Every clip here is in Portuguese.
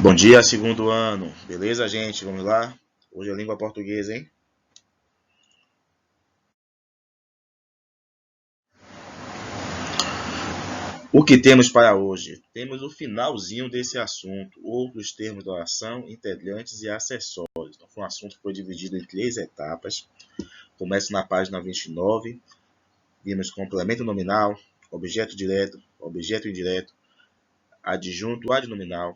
Bom dia, segundo ano. Beleza, gente? Vamos lá? Hoje é língua portuguesa, hein? O que temos para hoje? Temos o finalzinho desse assunto. Outros termos de oração, integrantes e acessórios. Então, foi um assunto que foi dividido em 3 etapas. Começa na página 29. Vimos complemento nominal, objeto direto, objeto indireto, adjunto adnominal,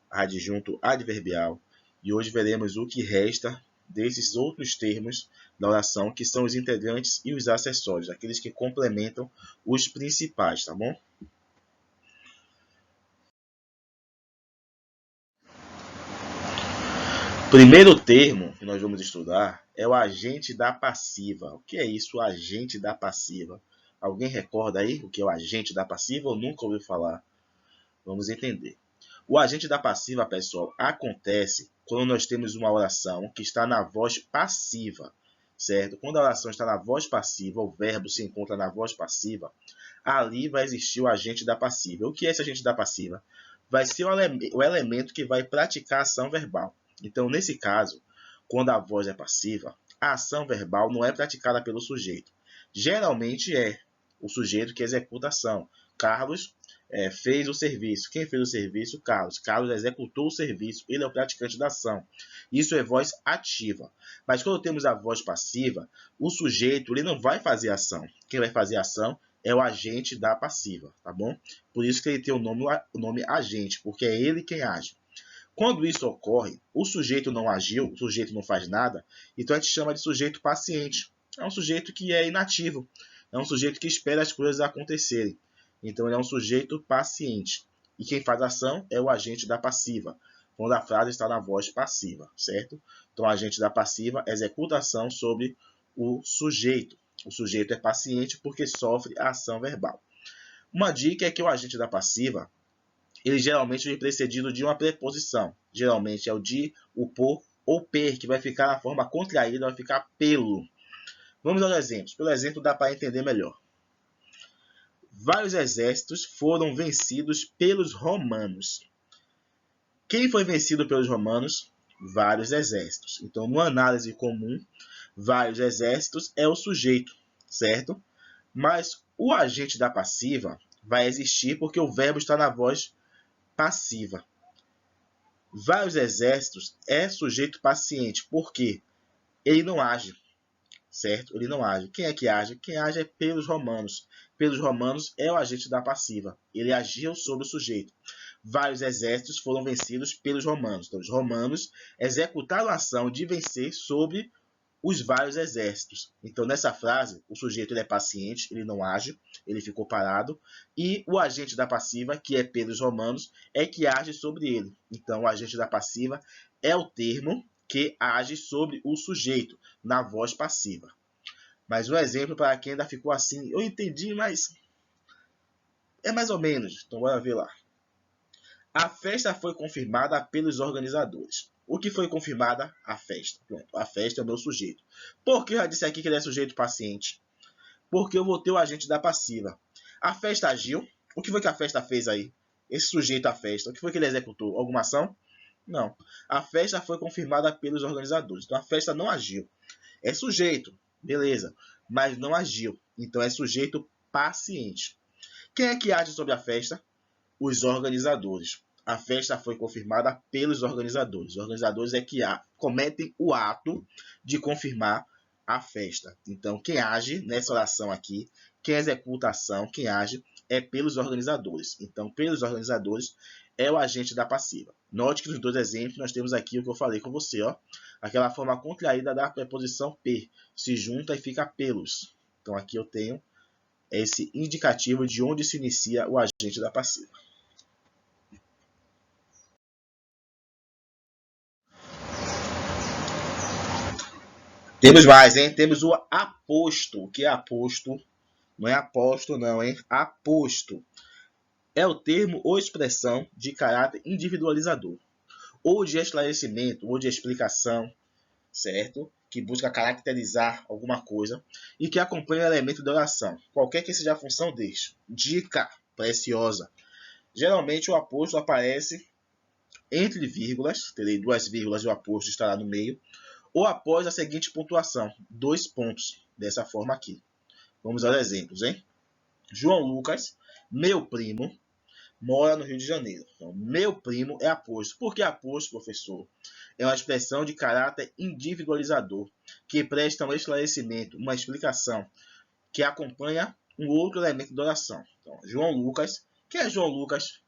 adjunto adverbial. E hoje veremos o que resta desses outros termos da oração, que são os integrantes e os acessórios, aqueles que complementam os principais, tá bom? Primeiro termo que nós vamos estudar é o agente da passiva. O que é isso, o agente da passiva? Alguém recorda aí o que é o agente da passiva ou nunca ouviu falar? Vamos entender. O agente da passiva, pessoal, acontece quando nós temos uma oração que está na voz passiva, certo? Quando a oração está na voz passiva, o verbo se encontra na voz passiva, ali vai existir o agente da passiva. O que é esse agente da passiva? Vai ser o elemento que vai praticar a ação verbal. Então, nesse caso, quando a voz é passiva, a ação verbal não é praticada pelo sujeito. Geralmente é o sujeito que executa a ação. Carlos fez o serviço. Quem fez o serviço? Carlos. Carlos executou o serviço. Ele é o praticante da ação. Isso é voz ativa. Mas quando temos a voz passiva, o sujeito ele não vai fazer a ação. Quem vai fazer a ação é o agente da passiva, tá bom? Por isso que ele tem o nome agente, porque é ele quem age. Quando isso ocorre, o sujeito não agiu, o sujeito não faz nada, então a gente chama de sujeito paciente. É um sujeito que é inativo, é um sujeito que espera as coisas acontecerem. Então ele é um sujeito paciente. E quem faz a ação é o agente da passiva, quando a frase está na voz passiva, certo? Então o agente da passiva executa a ação sobre o sujeito. O sujeito é paciente porque sofre a ação verbal. Uma dica é que o agente da passiva ele geralmente vem precedido de uma preposição. Geralmente é o de, o por ou per, que vai ficar na forma contraída, vai ficar pelo. Vamos aos exemplos. Pelo exemplo dá para entender melhor. Vários exércitos foram vencidos pelos romanos. Quem foi vencido pelos romanos? Vários exércitos. Então, numa análise comum, vários exércitos é o sujeito, certo? Mas o agente da passiva vai existir porque o verbo está na voz passiva. Vários exércitos é sujeito paciente, porque ele não age, certo? Ele não age. Quem é que age? Quem age é pelos romanos. Pelos romanos é o agente da passiva. Ele agiu sobre o sujeito. Vários exércitos foram vencidos pelos romanos. Então, os romanos executaram a ação de vencer sobre os vários exércitos. Então, nessa frase, o sujeito ele é paciente, ele não age, ele ficou parado, e o agente da passiva, que é pelos romanos, é que age sobre ele. Então, o agente da passiva é o termo que age sobre o sujeito, na voz passiva. Mas um exemplo para quem ainda ficou assim, eu entendi, mas é mais ou menos. Então, bora ver lá. A festa foi confirmada pelos organizadores. O que foi confirmada? A festa. Pronto, a festa é o meu sujeito. Por que eu já disse aqui que ele é sujeito paciente? Porque eu vou ter o agente da passiva. A festa agiu. O que foi que a festa fez aí? Esse sujeito à festa. O que foi que ele executou? Alguma ação? Não. A festa foi confirmada pelos organizadores. Então a festa não agiu. É sujeito, beleza, mas não agiu. Então é sujeito paciente. Quem é que age sobre a festa? Os organizadores. A festa foi confirmada pelos organizadores. Os organizadores é que cometem o ato de confirmar a festa. Então, quem age nessa oração aqui, quem executa a ação, quem age é pelos organizadores. Então, pelos organizadores é o agente da passiva. Note que nos dois exemplos nós temos aqui o que eu falei com você, ó, aquela forma contraída da preposição per, se junta e fica pelos. Então, aqui eu tenho esse indicativo de onde se inicia o agente da passiva. Temos mais, hein? Temos o aposto. O que é aposto? Não é aposto, não, hein? Aposto. É o termo ou expressão de caráter individualizador, ou de esclarecimento, ou de explicação, certo? Que busca caracterizar alguma coisa e que acompanha o elemento da oração, qualquer que seja a função deste. Dica preciosa. Geralmente o aposto aparece entre vírgulas, terei duas vírgulas e o aposto estará no meio, ou após a seguinte pontuação, 2 pontos, dessa forma aqui. Vamos aos exemplos, hein? João Lucas, meu primo, mora no Rio de Janeiro. Então, meu primo é aposto. Por que aposto, professor? É uma expressão de caráter individualizador, que presta um esclarecimento, uma explicação, que acompanha um outro elemento da oração. Então, João Lucas, quem é João Lucas?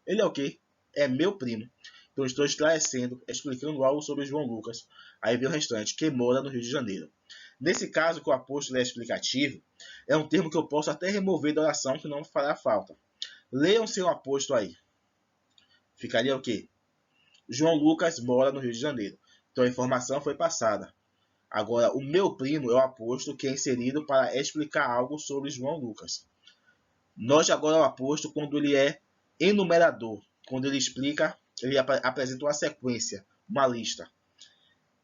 Ele é o quê? É meu primo. Então, estou esclarecendo, explicando algo sobre João Lucas. Aí vem o restante, que mora no Rio de Janeiro. Nesse caso, que o apóstolo é explicativo, é um termo que eu posso até remover da oração, que não fará falta. Leiam seu apóstolo aí. Ficaria o quê? João Lucas mora no Rio de Janeiro. Então, a informação foi passada. Agora, o meu primo é o apóstolo que é inserido para explicar algo sobre João Lucas. Note agora o apóstolo quando ele é enumerador, quando ele explica, ele apresenta uma sequência, uma lista.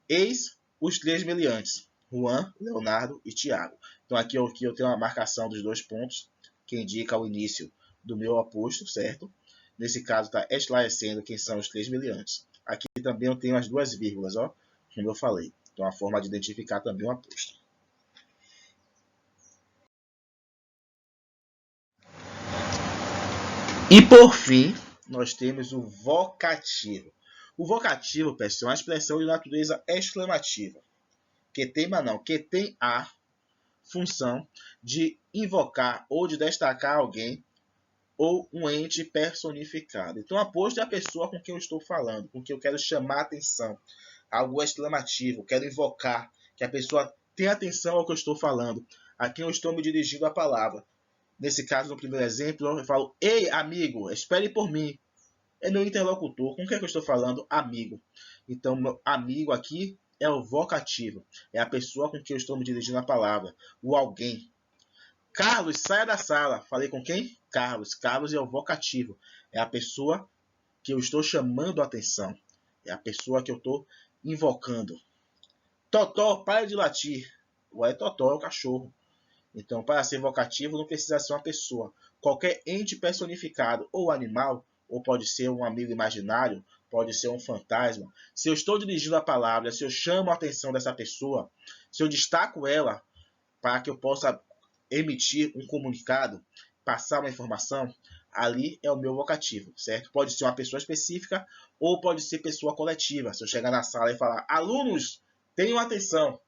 Eis os 3 meliantes, Juan, Leonardo e Tiago. Então aqui eu tenho uma marcação dos 2 pontos, que indica o início do meu apóstolo, certo? Nesse caso está esclarecendo quem são os 3 meliantes. Aqui também eu tenho as 2 vírgulas, ó, como eu falei. Então a forma de identificar também o apóstolo. E por fim, nós temos o vocativo. O vocativo, pessoal, é uma expressão de natureza exclamativa. Que tem, mas não, que tem a função de invocar ou de destacar alguém ou um ente personificado. Então, aposto é a pessoa com quem eu estou falando, com quem eu quero chamar a atenção. Algo exclamativo, quero invocar, que a pessoa tenha atenção ao que eu estou falando, a quem eu estou me dirigindo a palavra. Nesse caso, no primeiro exemplo, eu falo, ei, amigo, espere por mim. É meu interlocutor. Com quem é que eu estou falando? Amigo. Então, meu amigo aqui é o vocativo. É a pessoa com quem eu estou me dirigindo a palavra. O alguém. Carlos, saia da sala. Falei com quem? Carlos. Carlos é o vocativo. É a pessoa que eu estou chamando a atenção. É a pessoa que eu estou invocando. Totó, pare de latir. Ué, Totó é o cachorro. Então, para ser vocativo, não precisa ser uma pessoa. Qualquer ente personificado ou animal, ou pode ser um amigo imaginário, pode ser um fantasma. Se eu estou dirigindo a palavra, se eu chamo a atenção dessa pessoa, se eu destaco ela para que eu possa emitir um comunicado, passar uma informação, ali é o meu vocativo, certo? Pode ser uma pessoa específica ou pode ser pessoa coletiva. Se eu chegar na sala e falar, alunos, tenham atenção.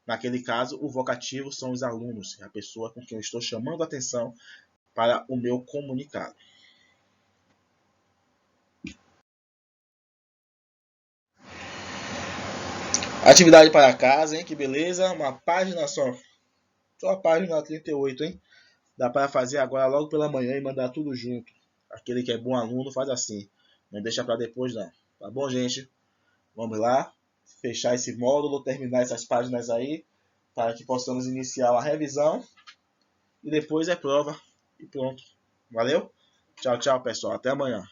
Naquele caso, o vocativo são os alunos, a pessoa com quem eu estou chamando a atenção para o meu comunicado. Atividade para casa, hein? Que beleza. Uma página só. Só a página 38, hein? Dá para fazer agora logo pela manhã e mandar tudo junto. Aquele que é bom aluno faz assim. Não deixa para depois, não. Tá bom, gente? Vamos lá. Fechar esse módulo, terminar essas páginas aí, para que possamos iniciar a revisão. E depois é prova. E pronto. Valeu? Tchau, tchau, pessoal. Até amanhã.